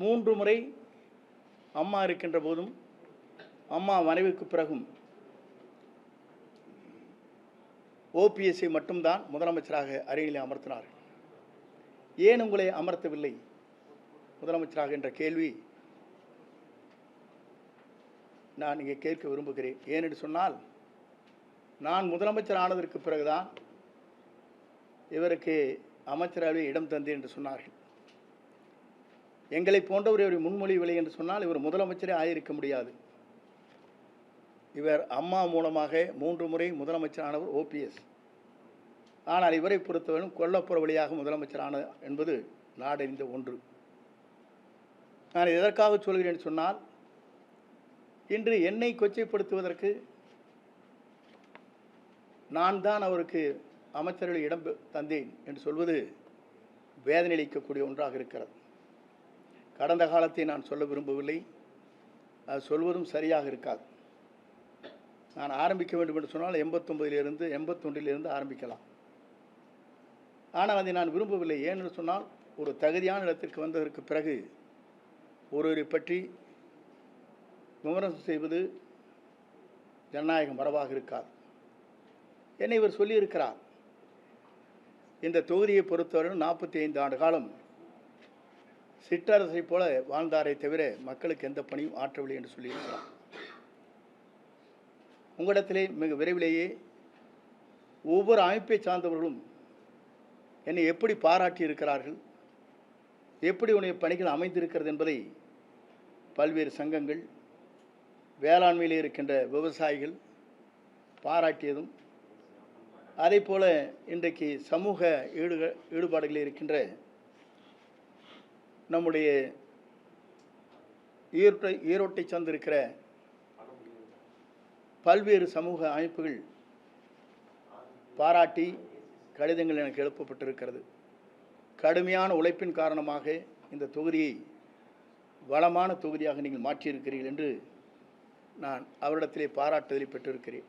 3 முறை அம்மா இருக்கின்ற போதும் அம்மா மறைவுக்கு பிறகும் ஓபிஎஸ்ஐ மட்டும்தான் முதலமைச்சராக அருகிலே அமர்த்தினார்கள். ஏன் உங்களை அமர்த்தவில்லை முதலமைச்சராக என்ற கேள்வி நான் இங்கே கேட்க விரும்புகிறேன். ஏனென்று சொன்னால், நான் முதலமைச்சர் ஆனதற்கு பிறகுதான் இவருக்கு அமைச்சரவையில் இடம் தந்தேன் என்று சொன்னார்கள். எங்களை போன்றவர் இவரை முன்மொழிவில்லை என்று சொன்னால் இவர் முதலமைச்சரே ஆகியிருக்க முடியாது. இவர் அம்மா மூலமாக 3 முறை முதலமைச்சரானவர் ஓபிஎஸ். ஆனால் இவரை பொறுத்தவரையும் கொல்லப்புற வழியாக முதலமைச்சரான என்பது நாடறிந்த ஒன்று. நான் எதற்காக சொல்கிறேன் சொன்னால், இன்று என்னை கொச்சைப்படுத்துவதற்கு நான் தான் அவருக்கு அமைச்சர்கள் இடம் தந்தேன் என்று சொல்வது வேதனையளிக்கக்கூடிய ஒன்றாக இருக்கிறது. கடந்த காலத்தை நான் சொல்ல விரும்பவில்லை, அது சொல்வதும் சரியாக இருக்காது. நான் ஆரம்பிக்க வேண்டும் என்று சொன்னால் 89 81 ஆரம்பிக்கலாம். ஆனால் அதை நான் விரும்பவில்லை. ஏனென்று சொன்னால், ஒரு தகுதியான இடத்திற்கு வந்ததற்கு பிறகு ஒருவரை பற்றி விமர்சனம் செய்வது ஜனநாயக மரபாக இருக்காது. என்னை இவர் சொல்லியிருக்கிறார், இந்த தொகுதியை பொறுத்தவரை 45 ஆண்டு காலம் சிற்றரசை போல வாழ்ந்தாரை தவிர மக்களுக்கு எந்த பணியும் ஆற்றவில்லை என்று சொல்லியிருக்கிறார். உங்களிடத்திலே மிக விரைவிலேயே ஒவ்வொரு அமைப்பை சார்ந்தவர்களும் என்னை எப்படி பாராட்டி இருக்கிறார்கள், எப்படி உன்னுடைய பணிகள் அமைந்திருக்கிறது என்பதை பல்வேறு சங்கங்கள், வேளாண்மையில் இருக்கின்ற விவசாயிகள் பாராட்டியதும், அதே போல இன்றைக்கு சமூக ஈடுபாடுகளில் இருக்கின்ற நம்முடைய ஈரோட்டை சார்ந்திருக்கிற பல்வேறு சமூக அமைப்புகள் பாராட்டி கடிதங்கள் எனக்கு எழுப்பப்பட்டிருக்கிறது. கடுமையான உழைப்பின் காரணமாக இந்த தொகுதியை வளமான தொகுதியாக நீங்கள் மாற்றியிருக்கிறீர்கள் என்று நான் அவரிடத்திலே பாராட்டுதலை பெற்றிருக்கிறேன்.